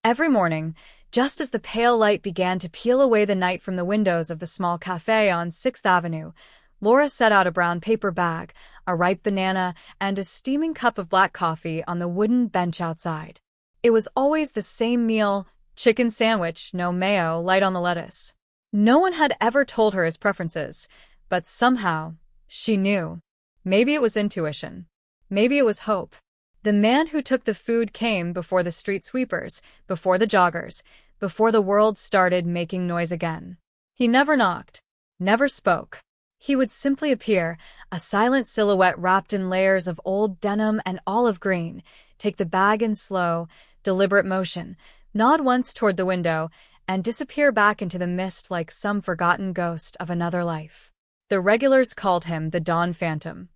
Every morning, just as the pale light began to peel away the night from the windows of the small cafe on 6th Avenue, Laura set out a brown paper bag, a ripe banana, and a steaming cup of black coffee on the wooden bench outside. It was always the same meal: chicken sandwich, no mayo, light on the lettuce. No one had ever told her his preferences, but somehow, she knew. Maybe it was intuition. Maybe it was hope. The man who took the food came before the street sweepers, before the joggers, before the world started making noise again. He never knocked, never spoke. He would simply appear, a silent silhouette wrapped in layers of old denim and olive green, take the bag in slow, deliberate motion, nod once toward the window, and disappear back into the mist like some forgotten ghost of another life. The regulars called him the Dawn Phantom.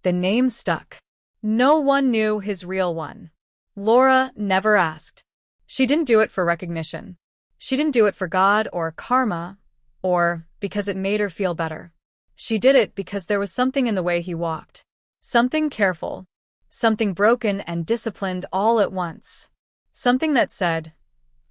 The name stuck. No one knew his real one. Laura never asked. She didn't do it for recognition. She didn't do it for God or karma, or because it made her feel better. She did it because there was something in the way he walked. Something careful. Something broken and disciplined all at once. Something that said,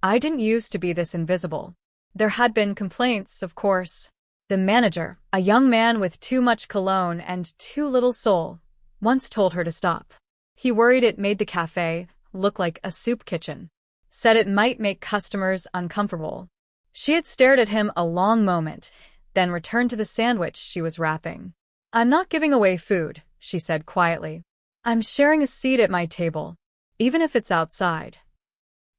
I didn't used to be this invisible. There had been complaints, of course. The manager, a young man with too much cologne and too little soul, once told her to stop. He worried it made the cafe look like a soup kitchen. Said it might make customers uncomfortable. She had stared at him a long moment, then returned to the sandwich she was wrapping. I'm not giving away food, she said quietly. I'm sharing a seat at my table, even if it's outside.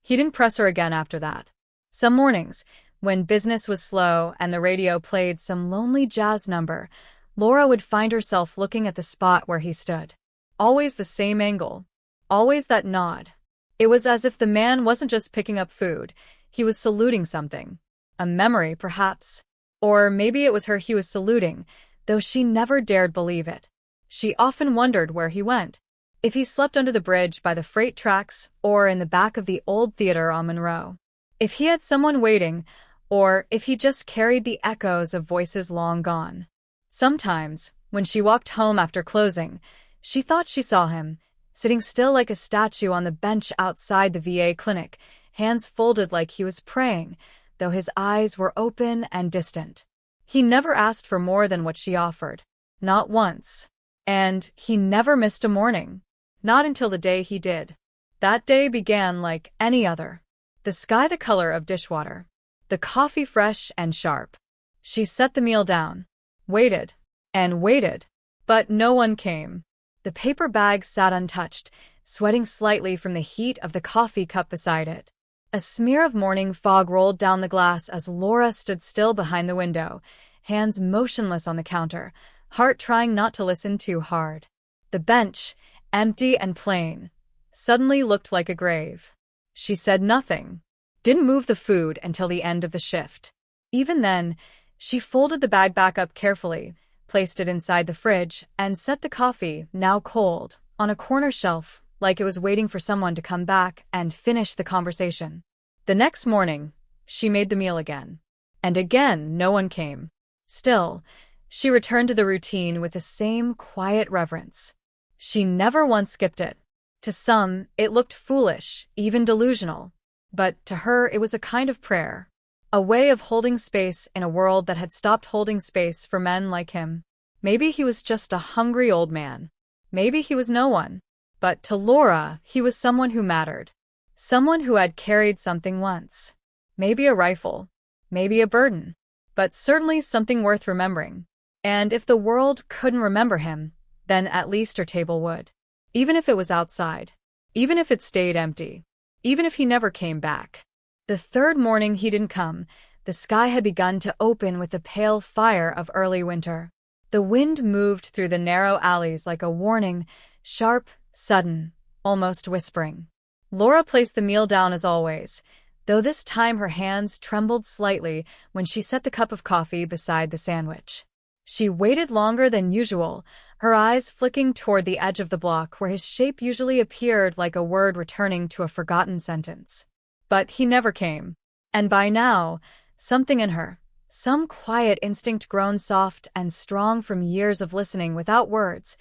He didn't press her again after that. Some mornings, when business was slow and the radio played some lonely jazz number, Laura would find herself looking at the spot where he stood. Always the same angle. Always that nod. It was as if the man wasn't just picking up food, he was saluting something. A memory, perhaps. Or maybe it was her he was saluting, though she never dared believe it. She often wondered where he went. If he slept under the bridge by the freight tracks or in the back of the old theater on Monroe. If he had someone waiting, or if he just carried the echoes of voices long gone. Sometimes, when she walked home after closing, she thought she saw him, sitting still like a statue on the bench outside the VA clinic, hands folded like he was praying, though his eyes were open and distant. He never asked for more than what she offered. Not once. And he never missed a morning. Not until the day he did. That day began like any other. The sky the color of dishwater. The coffee fresh and sharp. She set the meal down. Waited. And waited. But no one came. The paper bag sat untouched, sweating slightly from the heat of the coffee cup beside it. A smear of morning fog rolled down the glass as Laura stood still behind the window, hands motionless on the counter, heart trying not to listen too hard. The bench, empty and plain, suddenly looked like a grave. She said nothing. Didn't move the food until the end of the shift. Even then, she folded the bag back up carefully, placed it inside the fridge, and set the coffee, now cold, on a corner shelf, like it was waiting for someone to come back and finish the conversation. The next morning, she made the meal again. And again, no one came. Still, she returned to the routine with the same quiet reverence. She never once skipped it. To some, it looked foolish, even delusional. But to her, it was a kind of prayer. A way of holding space in a world that had stopped holding space for men like him. Maybe he was just a hungry old man. Maybe he was no one. But to Laura, he was someone who mattered. Someone who had carried something once. Maybe a rifle. Maybe a burden. But certainly something worth remembering. And if the world couldn't remember him, then at least her table would. Even if it was outside. Even if it stayed empty. Even if he never came back. The third morning he didn't come, the sky had begun to open with the pale fire of early winter. The wind moved through the narrow alleys like a warning, sharp, sudden, almost whispering. Laura placed the meal down as always, though this time her hands trembled slightly when she set the cup of coffee beside the sandwich. She waited longer than usual, her eyes flicking toward the edge of the block where his shape usually appeared like a word returning to a forgotten sentence. But he never came. And by now, something in her, some quiet instinct grown soft and strong from years of listening without words,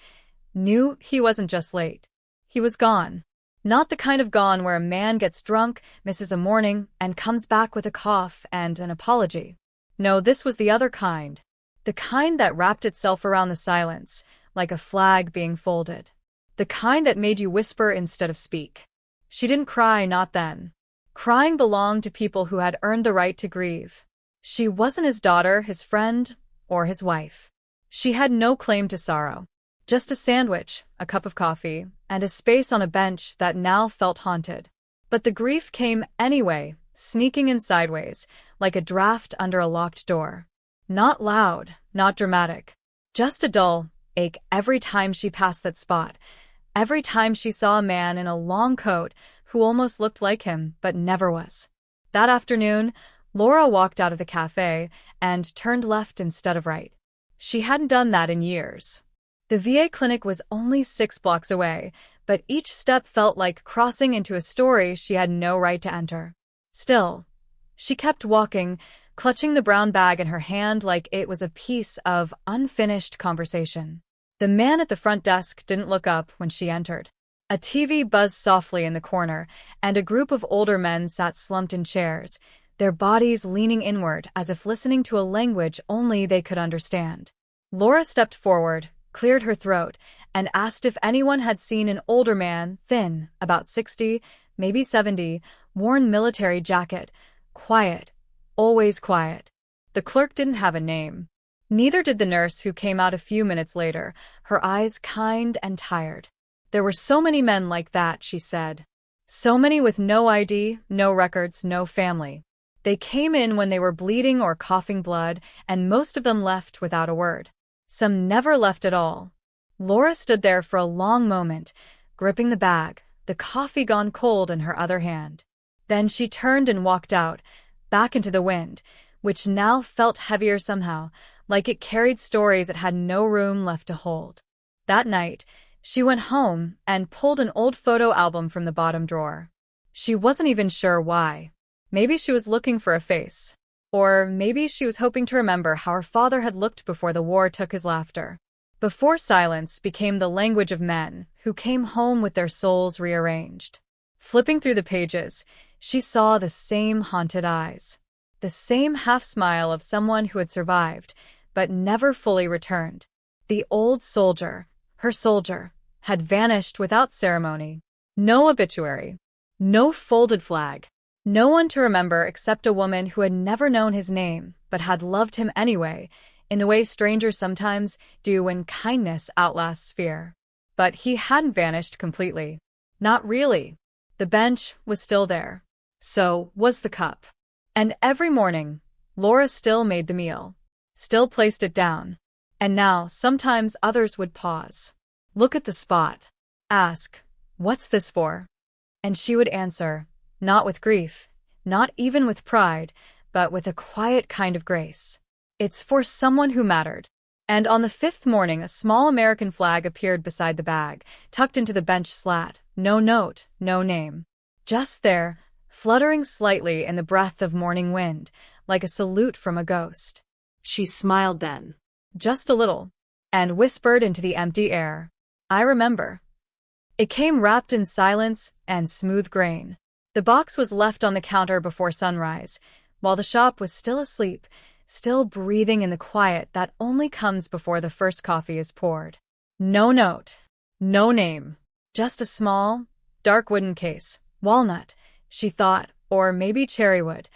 knew he wasn't just late. He was gone. Not the kind of gone where a man gets drunk, misses a morning, and comes back with a cough and an apology. No, this was the other kind. The kind that wrapped itself around the silence, like a flag being folded. The kind that made you whisper instead of speak. She didn't cry, not then. Crying belonged to people who had earned the right to grieve. She wasn't his daughter, his friend, or his wife. She had no claim to sorrow. Just a sandwich, a cup of coffee, and a space on a bench that now felt haunted. But the grief came anyway, sneaking in sideways, like a draft under a locked door. Not loud, not dramatic. Just a dull ache every time she passed that spot. Every time she saw a man in a long coat who almost looked like him, but never was. That afternoon, Laura walked out of the cafe and turned left instead of right. She hadn't done that in years. The VA clinic was only 6 blocks away, but each step felt like crossing into a story she had no right to enter. Still, she kept walking, clutching the brown bag in her hand like it was a piece of unfinished conversation. The man at the front desk didn't look up when she entered. A TV buzzed softly in the corner, and a group of older men sat slumped in chairs, their bodies leaning inward as if listening to a language only they could understand. Laura stepped forward, cleared her throat, and asked if anyone had seen an older man, thin, about 60, maybe 70, worn military jacket, quiet, always quiet. The clerk didn't have a name. Neither did the nurse who came out a few minutes later, her eyes kind and tired. There were so many men like that, she said. So many with no ID, no records, no family. They came in when they were bleeding or coughing blood, and most of them left without a word. Some never left at all. Laura stood there for a long moment, gripping the bag, the coffee gone cold in her other hand. Then she turned and walked out, back into the wind, which now felt heavier somehow, like it carried stories it had no room left to hold. That night, she went home and pulled an old photo album from the bottom drawer. She wasn't even sure why. Maybe she was looking for a face. Or maybe she was hoping to remember how her father had looked before the war took his laughter. Before silence became the language of men who came home with their souls rearranged. Flipping through the pages, she saw the same haunted eyes. The same half-smile of someone who had survived, but never fully returned. The old soldier, her soldier, had vanished without ceremony. No obituary. No folded flag. No one to remember except a woman who had never known his name, but had loved him anyway, in the way strangers sometimes do when kindness outlasts fear. But he hadn't vanished completely. Not really. The bench was still there. So was the cup. And every morning, Laura still made the meal. Still placed it down. And now, sometimes others would pause. Look at the spot. Ask, "What's this for?" And she would answer, not with grief, not even with pride, but with a quiet kind of grace. "It's for someone who mattered." And on the 5th morning, a small American flag appeared beside the bag, tucked into the bench slat. No note, no name. Just there, fluttering slightly in the breath of morning wind, like a salute from a ghost. She smiled then. Just a little. And whispered into the empty air, "I remember." It came wrapped in silence and smooth grain. The box was left on the counter before sunrise, while the shop was still asleep, still breathing in the quiet that only comes before the first coffee is poured. No note. No name. Just a small, dark wooden case. Walnut, she thought, or maybe cherrywood,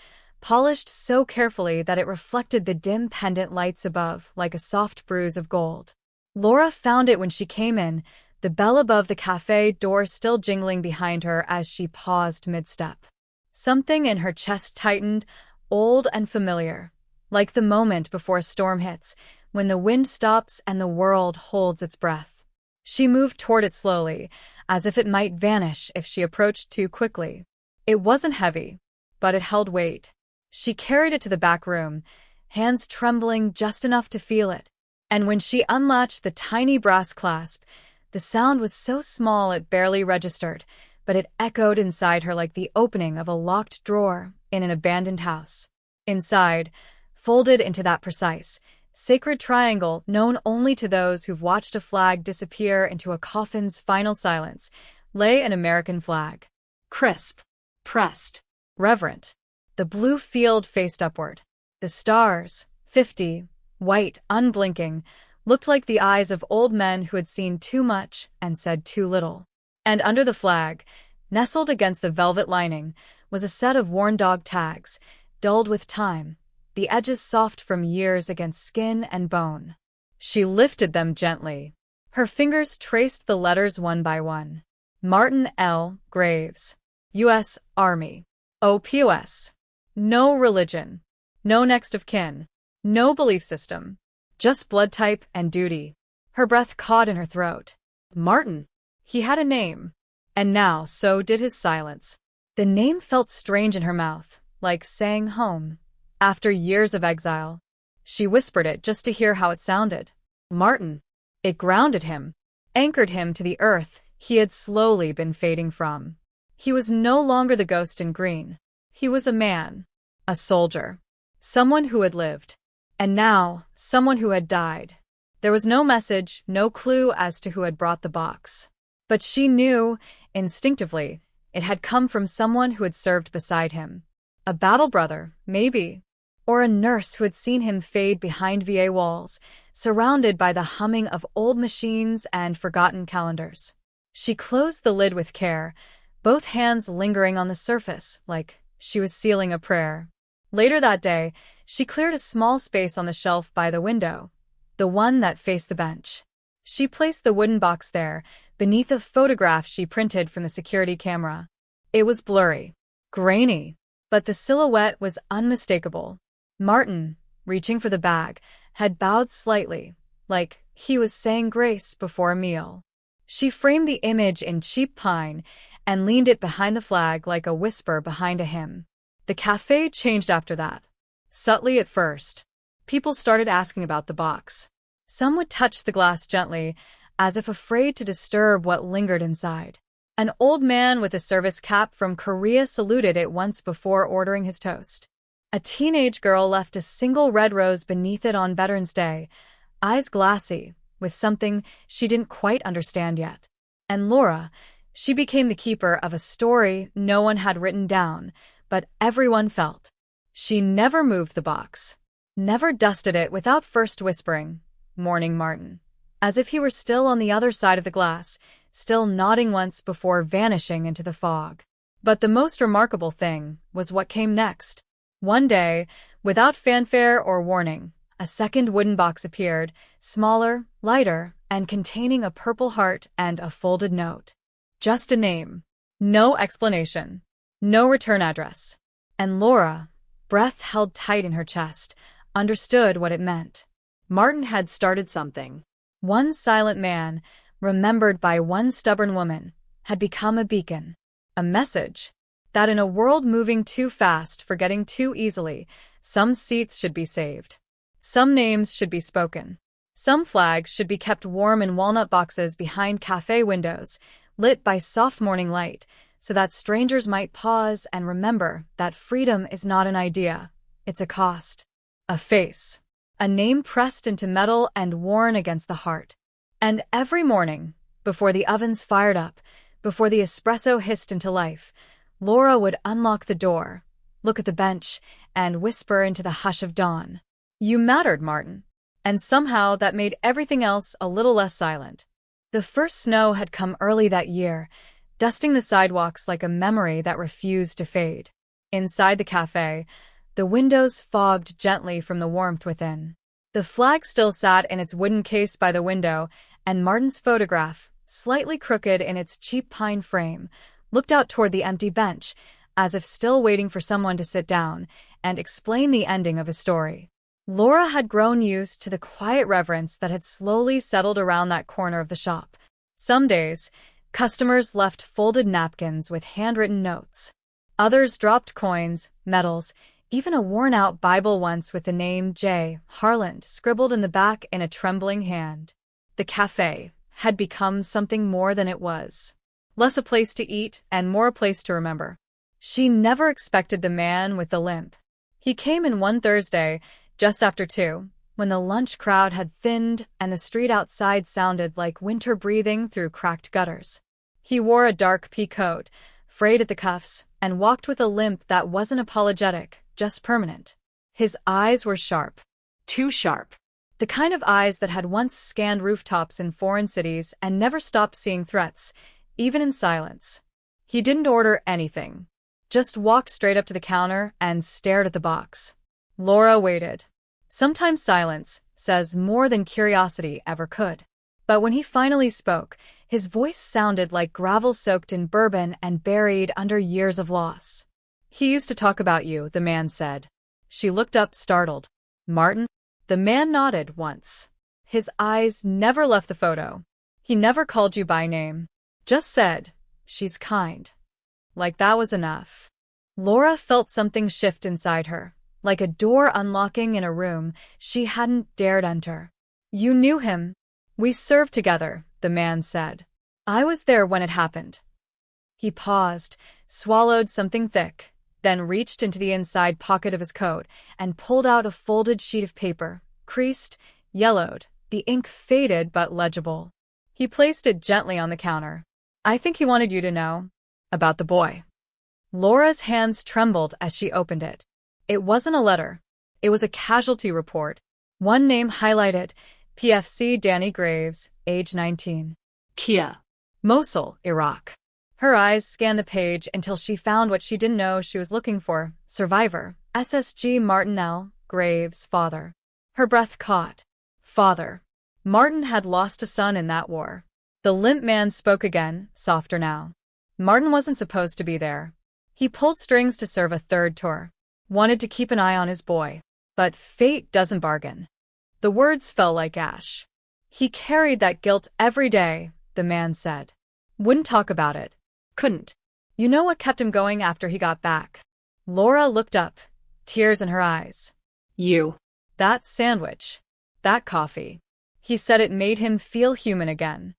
polished so carefully that it reflected the dim pendant lights above like a soft bruise of gold. Laura found it when she came in, the bell above the cafe door still jingling behind her as she paused mid-step. Something in her chest tightened, old and familiar, like the moment before a storm hits, when the wind stops and the world holds its breath. She moved toward it slowly, as if it might vanish if she approached too quickly. It wasn't heavy, but it held weight. She carried it to the back room, hands trembling just enough to feel it. And when she unlatched the tiny brass clasp, the sound was so small it barely registered, but it echoed inside her like the opening of a locked drawer in an abandoned house. Inside, folded into that precise, sacred triangle known only to those who've watched a flag disappear into a coffin's final silence, lay an American flag. Crisp, pressed, reverent. The blue field faced upward. The stars, 50, white, unblinking, looked like the eyes of old men who had seen too much and said too little. And under the flag, nestled against the velvet lining, was a set of worn dog tags, dulled with time, the edges soft from years against skin and bone. She lifted them gently. Her fingers traced the letters one by one. Martin L. Graves. U.S. Army. OPOS. No religion. No next of kin. No belief system. Just blood type and duty. Her breath caught in her throat. Martin. He had a name. And now so did his silence. The name felt strange in her mouth, like saying home. After years of exile, she whispered it just to hear how it sounded. Martin. It grounded him, anchored him to the earth he had slowly been fading from. He was no longer the ghost in green. He was a man, a soldier, someone who had lived, and now someone who had died. There was no message, no clue as to who had brought the box. But she knew, instinctively, it had come from someone who had served beside him. A battle brother, maybe. Or a nurse who had seen him fade behind VA walls, surrounded by the humming of old machines and forgotten calendars. She closed the lid with care, both hands lingering on the surface, like she was sealing a prayer. Later that day, she cleared a small space on the shelf by the window, the one that faced the bench. She placed the wooden box there, beneath a photograph she printed from the security camera. It was blurry, grainy, but the silhouette was unmistakable. Martin, reaching for the bag, had bowed slightly, like he was saying grace before a meal. She framed the image in cheap pine and leaned it behind the flag like a whisper behind a hymn. The cafe changed after that. Subtly at first. People started asking about the box. Some would touch the glass gently, as if afraid to disturb what lingered inside. An old man with a service cap from Korea saluted it once before ordering his toast. A teenage girl left a single red rose beneath it on Veterans Day, eyes glassy, with something she didn't quite understand yet. And Laura, she became the keeper of a story no one had written down, but everyone felt. She never moved the box, never dusted it without first whispering, "Morning, Martin," as if he were still on the other side of the glass, still nodding once before vanishing into the fog. But the most remarkable thing was what came next. One day, without fanfare or warning, a second wooden box appeared, smaller, lighter, and containing a purple heart and a folded note. Just a name. No explanation. No return address. And Laura, breath held tight in her chest, understood what it meant. Martin had started something. One silent man, remembered by one stubborn woman, had become a beacon. A message that in a world moving too fast, forgetting too easily, some seats should be saved. Some names should be spoken. Some flags should be kept warm in walnut boxes behind cafe windows, lit by soft morning light, so that strangers might pause and remember that freedom is not an idea, it's a cost. A face. A name pressed into metal and worn against the heart. And every morning, before the ovens fired up, before the espresso hissed into life, Laura would unlock the door, look at the bench, and whisper into the hush of dawn, "You mattered, Martin." And somehow that made everything else a little less silent. The first snow had come early that year, dusting the sidewalks like a memory that refused to fade. Inside the cafe, the windows fogged gently from the warmth within. The flag still sat in its wooden case by the window, and Martin's photograph, slightly crooked in its cheap pine frame, looked out toward the empty bench, as if still waiting for someone to sit down and explain the ending of his story. Laura had grown used to the quiet reverence that had slowly settled around that corner of the shop. Some days, customers left folded napkins with handwritten notes. Others dropped coins, medals, even a worn-out Bible once with the name J. Harland scribbled in the back in a trembling hand. The cafe had become something more than it was. Less a place to eat and more a place to remember. She never expected the man with the limp. He came in one Thursday, just after 2, when the lunch crowd had thinned and the street outside sounded like winter breathing through cracked gutters. He wore a dark pea coat, frayed at the cuffs, and walked with a limp that wasn't apologetic, just permanent. His eyes were sharp. Too sharp. The kind of eyes that had once scanned rooftops in foreign cities and never stopped seeing threats, even in silence. He didn't order anything. Just walked straight up to the counter and stared at the box. Laura waited. Sometimes silence says more than curiosity ever could. But when he finally spoke, his voice sounded like gravel soaked in bourbon and buried under years of loss. "He used to talk about you," the man said. She looked up, startled. "Martin?" The man nodded once. His eyes never left the photo. "He never called you by name. Just said, 'She's kind.'" Like that was enough. Laura felt something shift inside her, like a door unlocking in a room she hadn't dared enter. "You knew him." "We served together," the man said. "I was there when it happened." He paused, swallowed something thick, then reached into the inside pocket of his coat and pulled out a folded sheet of paper, creased, yellowed, the ink faded but legible. He placed it gently on the counter. "I think he wanted you to know about the boy." Laura's hands trembled as she opened it. It wasn't a letter. It was a casualty report. One name highlighted: PFC Danny Graves, age 19. Kia. Mosul, Iraq. Her eyes scanned the page until she found what she didn't know she was looking for: survivor, SSG Martin L. Graves, father. Her breath caught. Father. Martin had lost a son in that war. The limp man spoke again, softer now. Martin wasn't supposed to be there. He pulled strings to serve a third tour. Wanted to keep an eye on his boy. But fate doesn't bargain. The words fell like ash. "He carried that guilt every day," the man said. "Wouldn't talk about it. Couldn't. You know what kept him going after he got back?" Laura looked up, tears in her eyes. "You. That sandwich. That coffee." He said it made him feel human again.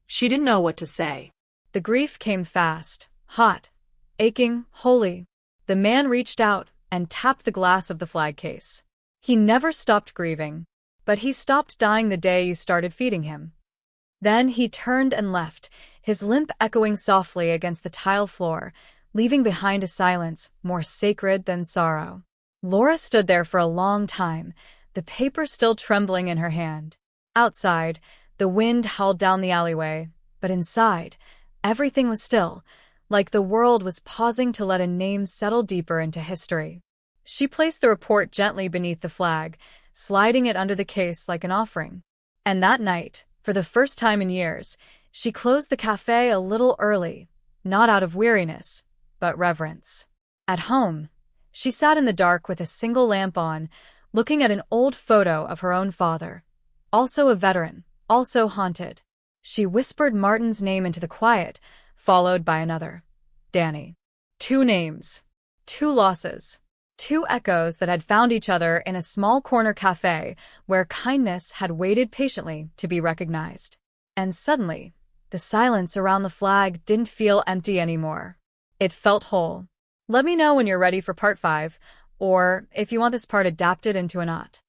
She didn't know what to say. The grief came fast, hot, aching, holy. The man reached out and tapped the glass of the flag case. He never stopped grieving, but he stopped dying the day you started feeding him. Then he turned and left, his limp echoing softly against the tile floor, leaving behind a silence more sacred than sorrow. Laura stood there for a long time, the paper still trembling in her hand. Outside, the wind howled down the alleyway, but inside, everything was still, like the world was pausing to let a name settle deeper into history. She placed the report gently beneath the flag, sliding it under the case like an offering. And that night, for the first time in years, she closed the cafe a little early, not out of weariness, but reverence. At home, she sat in the dark with a single lamp on, looking at an old photo of her own father. Also a veteran, also haunted. She whispered Martin's name into the quiet, followed by another. Danny. 2 names. 2 losses. 2 echoes that had found each other in a small corner cafe where kindness had waited patiently to be recognized. And suddenly, the silence around the flag didn't feel empty anymore. It felt whole. Let me know when you're ready for part 5, or if you want this part adapted into a knot.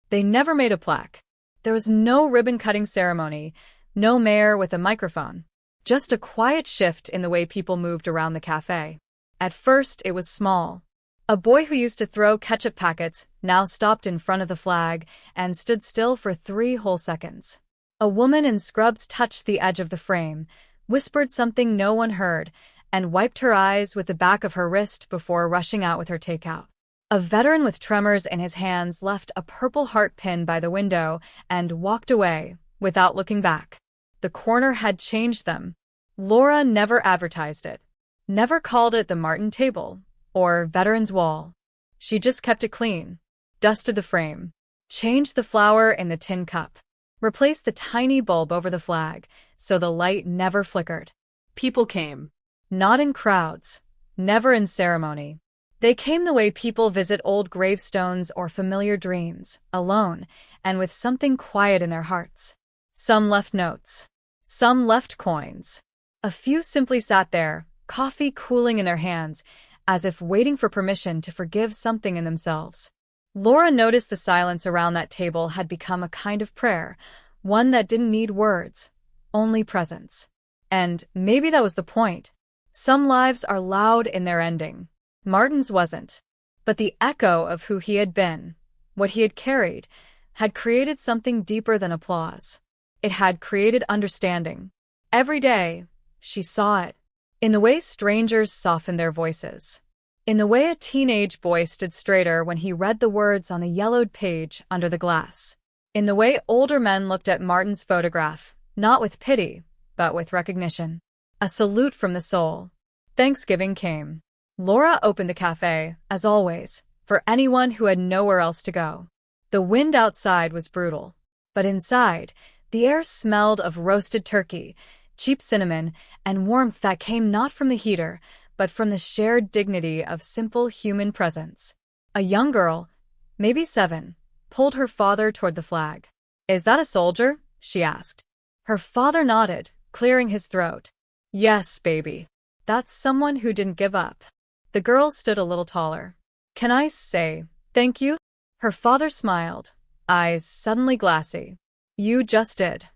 They never made a plaque. There was no ribbon-cutting ceremony, no mayor with a microphone. Just a quiet shift in the way people moved around the cafe. At first, it was small. A boy who used to throw ketchup packets now stopped in front of the flag and stood still for 3 whole seconds. A woman in scrubs touched the edge of the frame, whispered something no one heard, and wiped her eyes with the back of her wrist before rushing out with her takeout. A veteran with tremors in his hands left a purple heart pin by the window and walked away, without looking back. The corner had changed them. Laura never advertised it. Never called it the Martin Table or Veterans Wall. She just kept it clean. Dusted the frame. Changed the flower in the tin cup. Replaced the tiny bulb over the flag so the light never flickered. People came. Not in crowds. Never in ceremony. They came the way people visit old gravestones or familiar dreams, alone, and with something quiet in their hearts. Some left notes. Some left coins. A few simply sat there, coffee cooling in their hands, as if waiting for permission to forgive something in themselves. Laura noticed the silence around that table had become a kind of prayer, one that didn't need words, only presence. And maybe that was the point. Some lives are loud in their ending. Martin's wasn't. But the echo of who he had been, what he had carried, had created something deeper than applause. It had created understanding. Every day, she saw it. In the way strangers softened their voices. In the way a teenage boy stood straighter when he read the words on the yellowed page under the glass. In the way older men looked at Martin's photograph, not with pity, but with recognition. A salute from the soul. Thanksgiving came. Laura opened the cafe, as always, for anyone who had nowhere else to go. The wind outside was brutal. But inside, the air smelled of roasted turkey, cheap cinnamon, and warmth that came not from the heater, but from the shared dignity of simple human presence. A young girl, maybe 7, pulled her father toward the flag. "Is that a soldier?" she asked. Her father nodded, clearing his throat. "Yes, baby. That's someone who didn't give up." The girl stood a little taller. "Can I say thank you?" Her father smiled, eyes suddenly glassy. "You just did."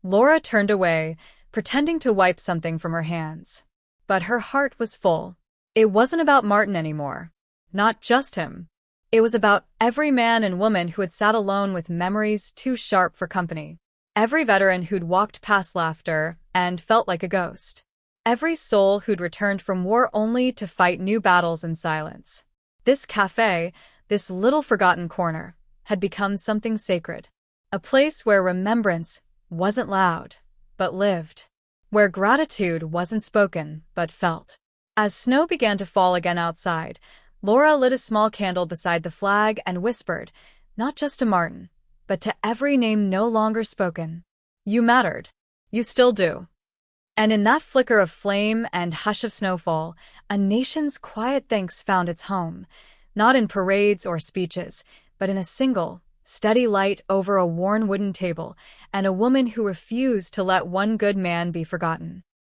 Laura turned away, pretending to wipe something from her hands. But her heart was full. It wasn't about Martin anymore. Not just him. It was about every man and woman who had sat alone with memories too sharp for company. Every veteran who'd walked past laughter and felt like a ghost. Every soul who'd returned from war only to fight new battles in silence. This cafe, this little forgotten corner, had become something sacred. A place where remembrance wasn't loud, but lived. Where gratitude wasn't spoken, but felt. As snow began to fall again outside, Laura lit a small candle beside the flag and whispered, not just to Martin, but to every name no longer spoken. "You mattered. You still do." And in that flicker of flame and hush of snowfall, a nation's quiet thanks found its home, not in parades or speeches, but in a single, steady light over a worn wooden table, and a woman who refused to let one good man be forgotten.